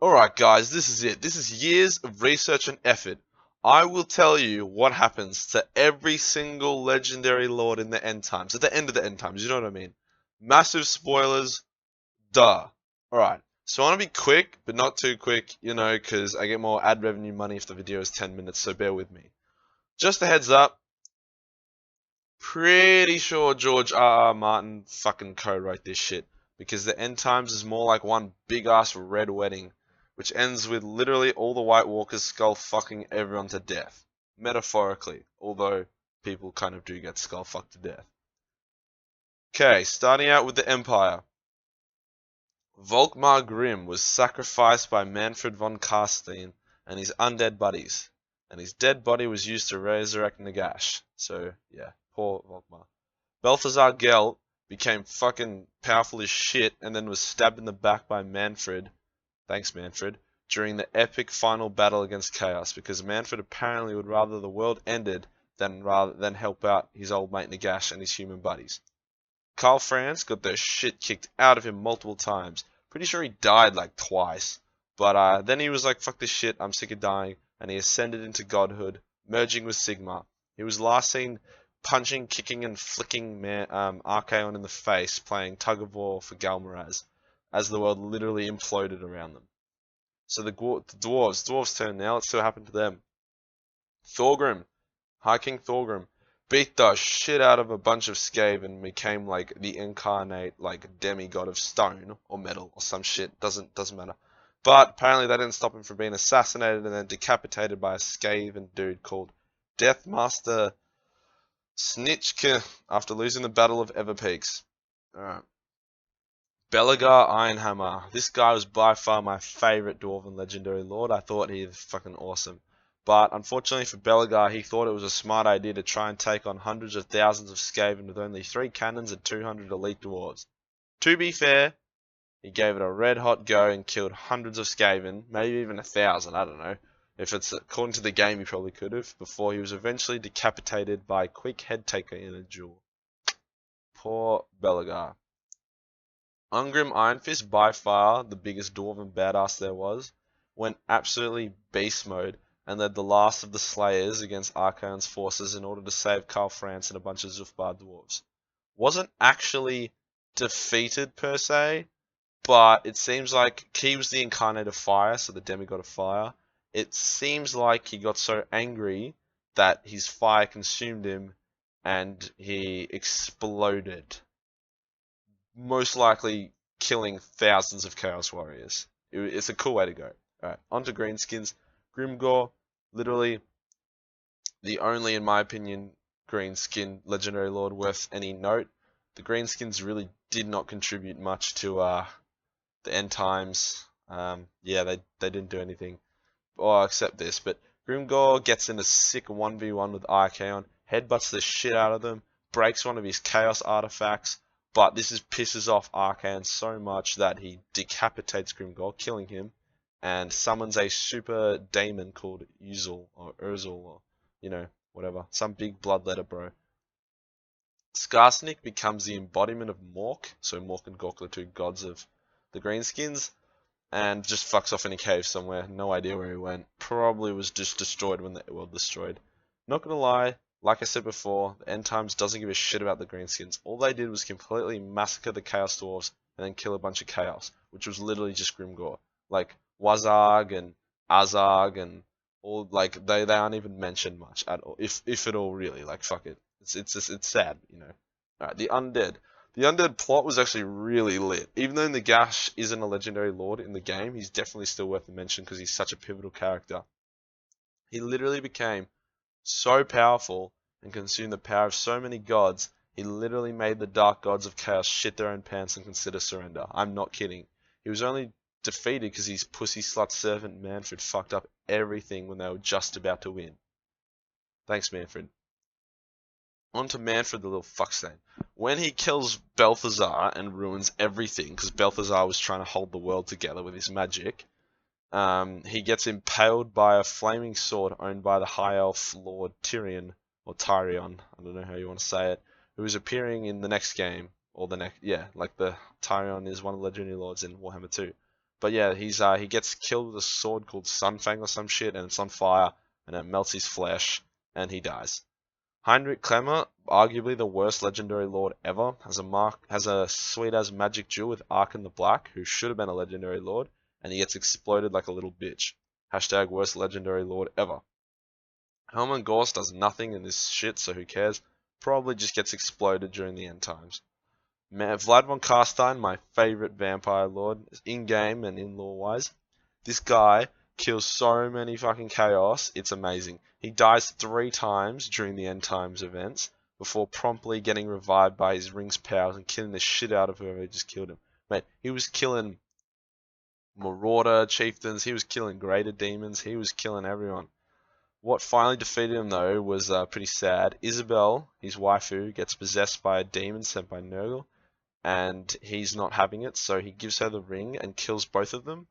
Alright guys, this is it. This is years of research and effort. I will tell you what happens to every single legendary lord in the end times. At the end of the end times, you know what I mean? Massive spoilers, duh. Alright, so I want to be quick, but not too quick, because I get more ad revenue money if the video is 10 minutes, so bear with me. Just a heads up, pretty sure George R.R. Martin fucking co-wrote this shit, because the end times is more like one big ass red wedding, which ends with literally all the White Walkers skull fucking everyone to death. Metaphorically, although people kind of do get skull fucked to death. Okay, starting out with the Empire. Volkmar Grimm was sacrificed by Manfred von Karstein and his undead buddies, and his dead body was used to resurrect Nagash. So, yeah, poor Volkmar. Balthazar Gelt became fucking powerful as shit and then was stabbed in the back by Manfred. Thanks, Manfred. During the epic final battle against Chaos, because Manfred apparently would rather the world ended than help out his old mate Nagash and his human buddies. Karl Franz got the shit kicked out of him multiple times. Pretty sure he died like twice. But then he was like, fuck this shit, I'm sick of dying, and he ascended into godhood, merging with Sigmar. He was last seen punching, kicking, and flicking Archaon in the face, playing tug of war for Galmaraz, as the world literally imploded around them. So the dwarves turn now. Let's see what happened to them. Thorgrim, High King Thorgrim, beat the shit out of a bunch of Skaven and became like the incarnate like demigod of stone or metal or some shit. Doesn't matter. But apparently that didn't stop him from being assassinated and then decapitated by a Skaven dude called Deathmaster Snitchke after losing the Battle of Everpeaks. Alright. Belegar Ironhammer. This guy was by far my favorite Dwarven legendary lord. I thought he was fucking awesome. But unfortunately for Belegar, he thought it was a smart idea to try and take on hundreds of thousands of Skaven with only 3 cannons and 200 elite dwarves. To be fair, he gave it a red hot go and killed hundreds of Skaven, maybe even 1,000, I don't know. If it's according to the game, he probably could have, before he was eventually decapitated by a quick head taker in a duel. Poor Belegar. Ungrim Ironfist, by far the biggest dwarven badass there was, went absolutely beast mode and led the last of the Slayers against Archaon's forces in order to save Karl Franz and a bunch of Zufbar dwarves. Wasn't actually defeated per se, but it seems like he was the incarnate of fire, so the demigod of fire. It seems like he got so angry that his fire consumed him and he exploded, most likely killing thousands of Chaos Warriors. It's a cool way to go. Alright, on to Greenskins. Grimgore, literally the only, in my opinion, Greenskin legendary lord worth any note. The Greenskins really did not contribute much to the end times. Yeah, they didn't do anything, except this. But Grimgore gets in a sick 1v1 with Archaon, headbutts the shit out of them, breaks one of his Chaos artifacts. But this pisses off Archaon so much that he decapitates Grimgore, killing him, and summons a super daemon called Uzul, or Urzul, or, whatever. Some big bloodletter bro. Skarsnik becomes the embodiment of Mork, so Mork and Gork are the 2 gods of the Greenskins, and just fucks off in a cave somewhere. No idea where he went. Probably was just destroyed when the world destroyed. Not gonna lie, like I said before, the End Times doesn't give a shit about the Greenskins. All they did was completely massacre the Chaos Dwarves and then kill a bunch of Chaos, which was literally just Grimgore. Like Wazarg and Azarg and all, like they aren't even mentioned much at all, if at all really. Like fuck it, it's sad, Alright, the Undead. The Undead plot was actually really lit. Even though Nagash isn't a legendary lord in the game, he's definitely still worth a mention because he's such a pivotal character. He literally became so powerful and consumed the power of so many gods, he literally made the dark gods of chaos shit their own pants and consider surrender. I'm not kidding. He was only defeated because his pussy slut servant Manfred fucked up everything when they were just about to win. Thanks, Manfred. On to Manfred, the little fuckstain. When he kills Balthazar and ruins everything, because Balthazar was trying to hold the world together with his magic, he gets impaled by a flaming sword owned by the High Elf Lord Tyrion, or Tyrion, I don't know how you want to say it, who is appearing in the next game, or the next, yeah, like the Tyrion is one of the legendary lords in Warhammer 2. But yeah, he gets killed with a sword called Sunfang or some shit, and it's on fire, and it melts his flesh, and he dies. Heinrich Klemmer, arguably the worst legendary lord ever, has a sweet as magic jewel with Arkan the Black, who should have been a legendary lord, and he gets exploded like a little bitch. Hashtag worst legendary lord ever. Helman Gorst does nothing in this shit, so who cares? Probably just gets exploded during the end times. Vlad von Carstein, my favorite vampire lord, in-game and in-lore wise. This guy kills so many fucking chaos, it's amazing. He dies 3 times during the end times events before promptly getting revived by his ring's powers and killing the shit out of whoever just killed him. Mate, he was killing Marauder chieftains, he was killing greater demons, he was killing everyone. What finally defeated him though was pretty sad. Isabel, his waifu, gets possessed by a demon sent by Nurgle, and he's not having it, so he gives her the ring and kills both of them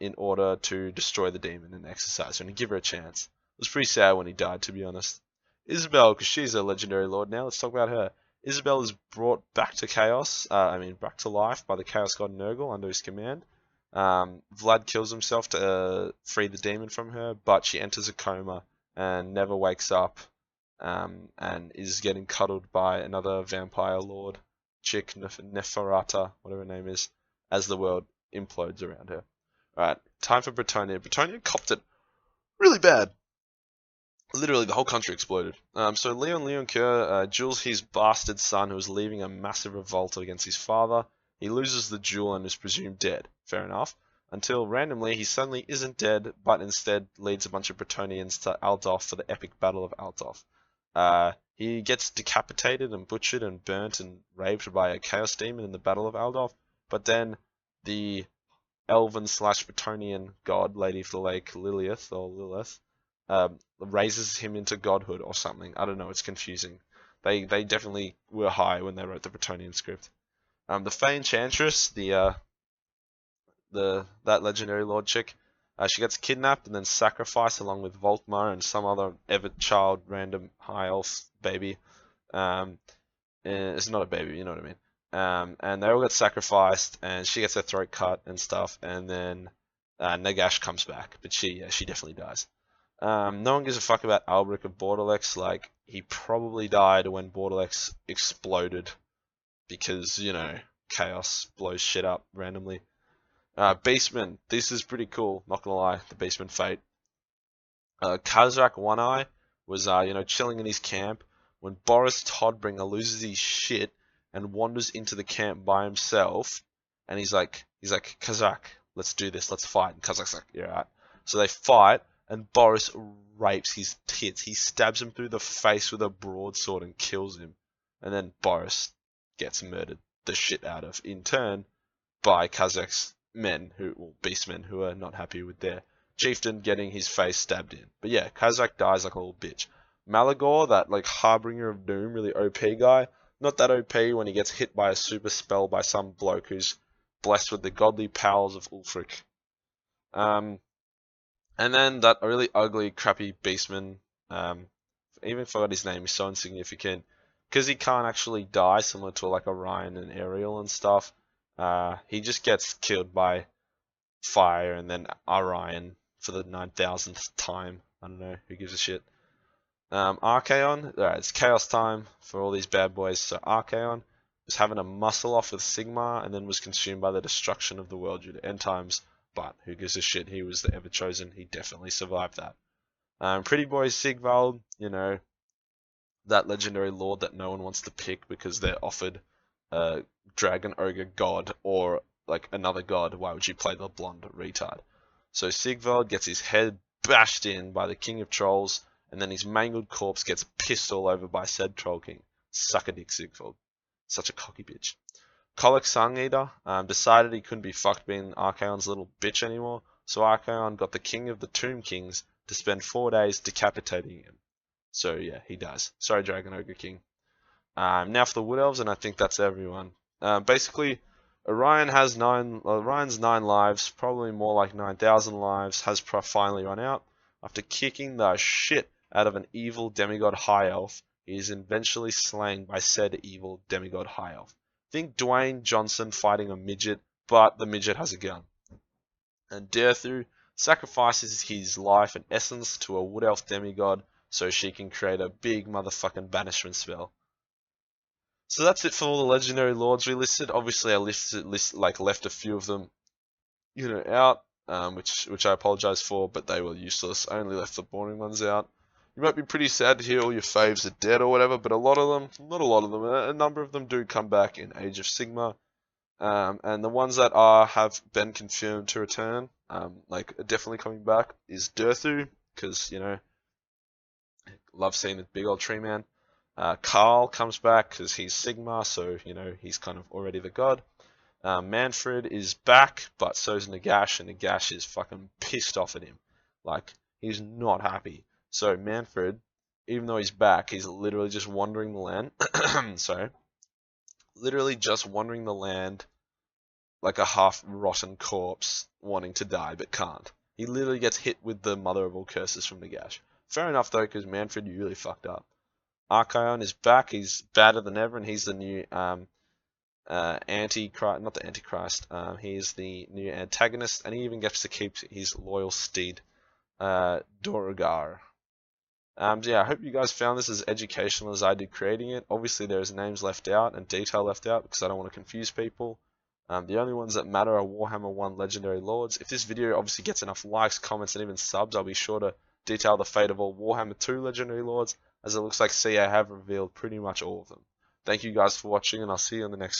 in order to destroy the demon and exercise her and give her a chance. It was pretty sad when he died, to be honest. Isabel, because she's a legendary lord now, let's talk about her. Isabel is brought back to chaos, back to life by the chaos god Nurgle under his command. Vlad kills himself to free the demon from her, but she enters a coma and never wakes up, and is getting cuddled by another vampire lord, chick Neferata, whatever her name is, as the world implodes around her. Alright, time for Bretonia. Bretonia copped it really bad. Literally, the whole country exploded. So Leon Kerr duels his bastard son who was leading a massive revolt against his father. He loses the duel and is presumed dead. Fair enough. Until randomly he suddenly isn't dead, but instead leads a bunch of Bretonians to Aldof for the epic Battle of Aldof. He gets decapitated and butchered and burnt and raped by a chaos demon in the Battle of Aldof, but then the elven / Bretonian god, Lady of the Lake, Lilias, raises him into godhood or something. I don't know, it's confusing. They definitely were high when they wrote the Bretonian script. The Fey Enchantress, that legendary lord chick, she gets kidnapped and then sacrificed along with Volkmar and some other child random high elf baby. It's not a baby, you know what I mean. And they all get sacrificed, and she gets her throat cut and stuff, and then Nagash comes back, but she definitely dies. No one gives a fuck about Albric of Borderlex. Like, he probably died when Borderlex exploded, because, you know, chaos blows shit up randomly. Beastman, this is pretty cool, not gonna lie, the Beastman fate. Kazak One Eye was, chilling in his camp when Boris Todbringer loses his shit and wanders into the camp by himself, and he's like, Kazak, let's do this, let's fight. And Kazak's like, yeah, right. So they fight, and Boris rapes his tits. He stabs him through the face with a broadsword and kills him. And then Boris gets murdered the shit out of, in turn, by Kazak's beastmen, who are not happy with their chieftain getting his face stabbed in. But yeah, Kazak dies like a little bitch. Malagor, that like harbinger of doom, really OP guy, not that OP when he gets hit by a super spell by some bloke who's blessed with the godly powers of Ulfric. And then that really ugly, crappy beastman, even forgot his name, he's so insignificant, because he can't actually die, similar to like Orion and Ariel and stuff. He just gets killed by fire, and then Orion for the 9,000th time. I don't know, who gives a shit. Archaon, alright, it's chaos time for all these bad boys. So Archaon was having a muscle off with Sigmar, and then was consumed by the destruction of the world due to end times. But who gives a shit? He was the ever chosen. He definitely survived that. Pretty boy Sigvald, that legendary lord that no one wants to pick because they're offered a dragon ogre god or like another god. Why would you play the blonde retard? So Sigvald gets his head bashed in by the king of trolls, and then his mangled corpse gets pissed all over by said troll king. Suck a dick, Sigvald. Such a cocky bitch. Kolek Sungeater decided he couldn't be fucked being Archaon's little bitch anymore, so Archaon got the king of the Tomb Kings to spend 4 days decapitating him. So yeah, he dies. Sorry, Dragon Ogre King. Now for the Wood Elves, and I think that's everyone. Basically, Orion's 9 lives, probably more like 9,000 lives, has finally run out. After kicking the shit out of an evil demigod high elf, he is eventually slain by said evil demigod high elf. Think Dwayne Johnson fighting a midget, but the midget has a gun. And Derthu sacrifices his life and essence to a wood elf demigod so she can create a big motherfucking banishment spell. So that's it for all the legendary lords we listed. Obviously, I left a few of them, out, which I apologize for, but they were useless. I only left the boring ones out. You might be pretty sad to hear all your faves are dead or whatever, but a lot of them, not a lot of them, a number of them do come back in Age of Sigmar. And the ones that have been confirmed to return, definitely coming back, is Derthu, because love seeing the big old tree man. Carl comes back because he's Sigmar, so he's kind of already the god. Manfred is back, but so's Nagash, and Nagash is fucking pissed off at him. Like, he's not happy. So Manfred, even though he's back, he's literally just wandering the land. Sorry. Literally just wandering the land like a half-rotten corpse wanting to die but can't. He literally gets hit with the mother of all curses from Nagash. Fair enough though, because Manfred, you really fucked up. Archaon is back, he's badder than ever, and he's the new Antichrist, not the Antichrist, he's the new antagonist, and he even gets to keep his loyal steed, Dorogar. Yeah, I hope you guys found this as educational as I did creating it. Obviously there's names left out and detail left out because I don't want to confuse people. The only ones that matter are Warhammer 1 Legendary Lords. If this video obviously gets enough likes, comments, and even subs, I'll be sure to detail the fate of all Warhammer 2 Legendary Lords, as it looks like CA have revealed pretty much all of them. Thank you guys for watching, and I'll see you in the next